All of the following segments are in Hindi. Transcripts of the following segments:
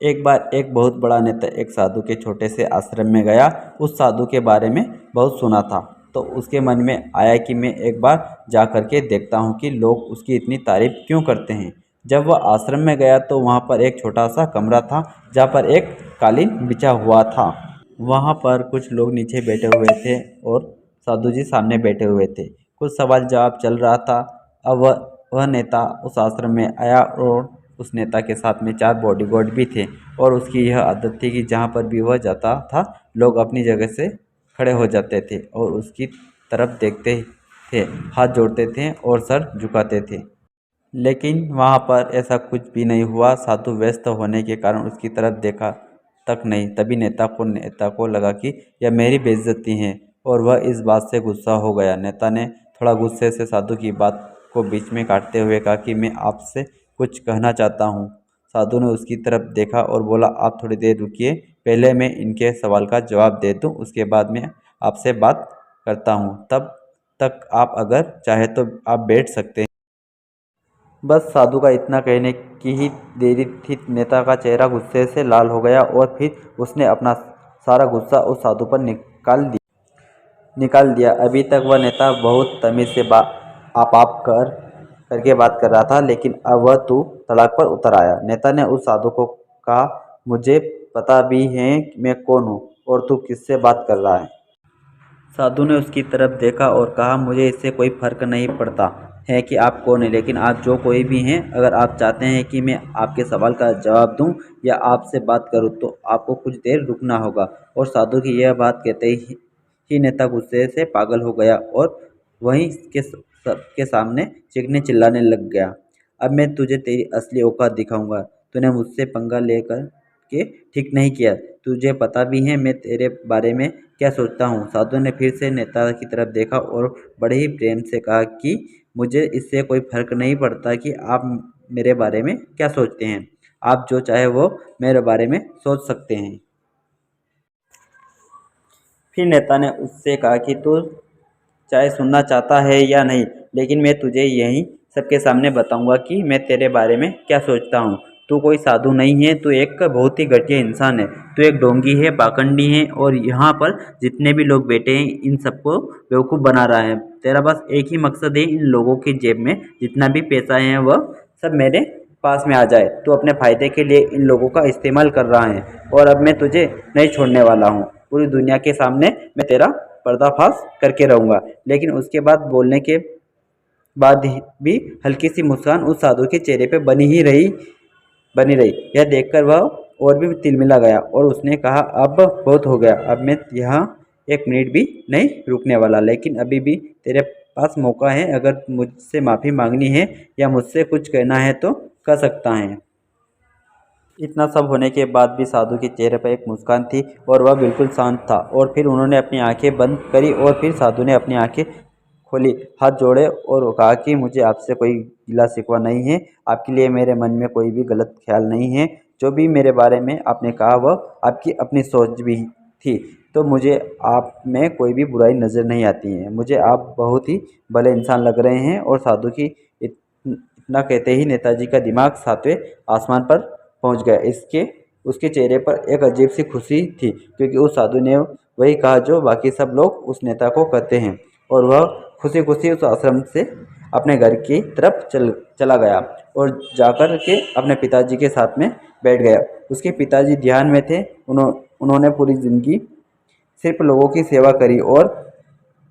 एक बार एक बहुत बड़ा नेता एक साधु के छोटे से आश्रम में गया। उस साधु के बारे में बहुत सुना था, तो उसके मन में आया कि मैं एक बार जा कर के देखता हूँ कि लोग उसकी इतनी तारीफ क्यों करते हैं। जब वह आश्रम में गया तो वहाँ पर एक छोटा सा कमरा था जहाँ पर एक कालीन बिछा हुआ था। वहाँ पर कुछ लोग नीचे बैठे हुए थे और साधु जी सामने बैठे हुए थे। कुछ सवाल जवाब चल रहा था। अब वह नेता उस आश्रम में आया और उस नेता के साथ में 4 बॉडीगार्ड भी थे। और उसकी यह आदत थी कि जहाँ पर भी वह जाता था लोग अपनी जगह से खड़े हो जाते थे और उसकी तरफ देखते थे, हाथ जोड़ते थे और सर झुकाते थे। लेकिन वहाँ पर ऐसा कुछ भी नहीं हुआ। साधु व्यस्त होने के कारण उसकी तरफ देखा तक नहीं। तभी नेता को लगा कि यह मेरी बेइज्जती है और वह इस बात से गुस्सा हो गया। नेता ने थोड़ा गुस्से से साधु की बात को बीच में काटते हुए कहा कि मैं आपसे कुछ कहना चाहता हूँ। साधु ने उसकी तरफ देखा और बोला, आप थोड़ी देर रुकिए, पहले मैं इनके सवाल का जवाब दे दूँ, उसके बाद मैं आपसे बात करता हूँ। तब तक आप अगर चाहे तो आप बैठ सकते हैं। बस साधु का इतना कहने की ही देरी थी, नेता का चेहरा गुस्से से लाल हो गया और फिर उसने अपना सारा गुस्सा उस साधु पर निकाल दिया। अभी तक वह नेता बहुत तमीज़ से आप करके बात कर रहा था, लेकिन अब वह तू तड़ाक पर उतर आया। नेता ने उस साधु को कहा, मुझे पता भी है मैं कौन हूँ और तू किससे बात कर रहा है। साधु ने उसकी तरफ देखा और कहा, मुझे इससे कोई फर्क नहीं पड़ता है कि आप कौन हैं, लेकिन आप जो कोई भी हैं, अगर आप चाहते हैं कि मैं आपके सवाल का जवाब दूं या आपसे बात करूं तो आपको कुछ देर रुकना होगा। और साधु की यह बात कहते ही नेता गुस्से से पागल हो गया और वहीं के सबके सामने चीखने चिल्लाने लग गया। अब मैं तुझे तेरी असली औकात दिखाऊंगा। तूने मुझसे पंगा लेकर के ठीक नहीं किया। तुझे पता भी है मैं तेरे बारे में क्या सोचता हूँ। साधु ने फिर से नेता की तरफ देखा और बड़े ही प्रेम से कहा कि मुझे इससे कोई फर्क नहीं पड़ता कि आप मेरे बारे में क्या सोचते हैं। आप जो चाहे वो मेरे बारे में सोच सकते हैं। फिर नेता ने उससे कहा कि तू चाहे सुनना चाहता है या नहीं, लेकिन मैं तुझे यहीं सबके सामने बताऊंगा कि मैं तेरे बारे में क्या सोचता हूँ। तू कोई साधु नहीं है, तू एक बहुत ही घटिया इंसान है। तू एक ढोंगी है, पाखंडी है और यहाँ पर जितने भी लोग बैठे हैं इन सबको बेवकूफ़ बना रहा है। तेरा बस एक ही मकसद है, इन लोगों की जेब में जितना भी पैसा है वह सब मेरे पास में आ जाए। तू अपने फ़ायदे के लिए इन लोगों का इस्तेमाल कर रहा है और अब मैं तुझे नहीं छोड़ने वाला हूँ। पूरी दुनिया के सामने मैं तेरा पर्दाफाश करके रहूँगा। लेकिन उसके बाद बोलने के बाद भी हल्की सी मुस्कान उस साधु के चेहरे पे बनी रही। यह देखकर वह और भी तिलमिला गया और उसने कहा, अब बहुत हो गया, अब मैं यहाँ एक मिनट भी नहीं रुकने वाला। लेकिन अभी भी तेरे पास मौका है, अगर मुझसे माफ़ी मांगनी है या मुझसे कुछ कहना है तो कह सकता है। इतना सब होने के बाद भी साधु के चेहरे पर एक मुस्कान थी और वह बिल्कुल शांत था। और फिर उन्होंने अपनी आंखें बंद करी और फिर साधु ने अपनी आंखें खोली, हाथ जोड़े और कहा कि मुझे आपसे कोई गिला शिकवा नहीं है। आपके लिए मेरे मन में कोई भी गलत ख्याल नहीं है। जो भी मेरे बारे में आपने कहा वह आपकी अपनी सोच भी थी, तो मुझे आप में कोई भी बुराई नज़र नहीं आती है। मुझे आप बहुत ही भले इंसान लग रहे हैं। और साधु की इतना कहते ही नेताजी का दिमाग 7वें आसमान पर पहुंच गया। उसके चेहरे पर एक अजीब सी खुशी थी, क्योंकि उस साधु ने वही कहा जो बाकी सब लोग उस नेता को कहते हैं। और वह खुशी खुशी उस आश्रम से अपने घर की तरफ चला गया और जाकर के अपने पिताजी के साथ में बैठ गया। उसके पिताजी ध्यान में थे। उन्होंने पूरी ज़िंदगी सिर्फ लोगों की सेवा करी और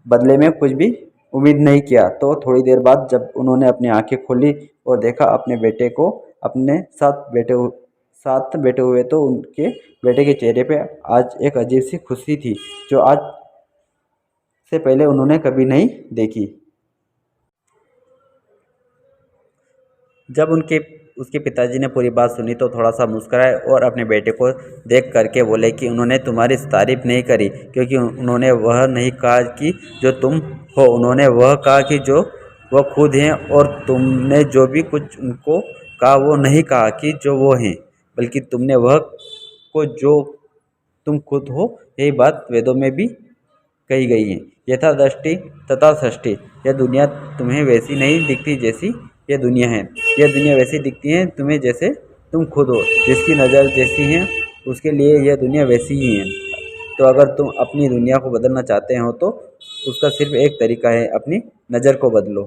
बदले में कुछ भी उम्मीद नहीं किया। तो थोड़ी देर बाद जब उन्होंने अपनी आंखें खोली और देखा अपने बेटे को अपने साथ बैठे हुए, तो उनके बेटे के चेहरे पे आज एक अजीब सी खुशी थी जो आज से पहले उन्होंने कभी नहीं देखी। जब उसके पिताजी ने पूरी बात सुनी तो थोड़ा सा मुस्कुराए और अपने बेटे को देख करके बोले कि उन्होंने तुम्हारी तारीफ नहीं करी, क्योंकि उन्होंने वह नहीं कहा कि जो तुम हो, उन्होंने वह कहा कि जो वह खुद हैं। और तुमने जो भी कुछ उनको कहा वो नहीं कहा कि जो वो हैं, बल्कि तुमने वह को जो तुम खुद हो। यही बात वेदों में भी कही गई है, यथा दृष्टि तथा सृष्टि। यह दुनिया तुम्हें वैसी नहीं दिखती जैसी यह दुनिया है, यह दुनिया वैसी दिखती है तुम्हें जैसे तुम खुद हो, जिसकी नज़र जैसी है उसके लिए यह दुनिया वैसी ही है। तो अगर तुम अपनी दुनिया को बदलना चाहते हो तो उसका सिर्फ एक तरीका है, अपनी नज़र को बदलो।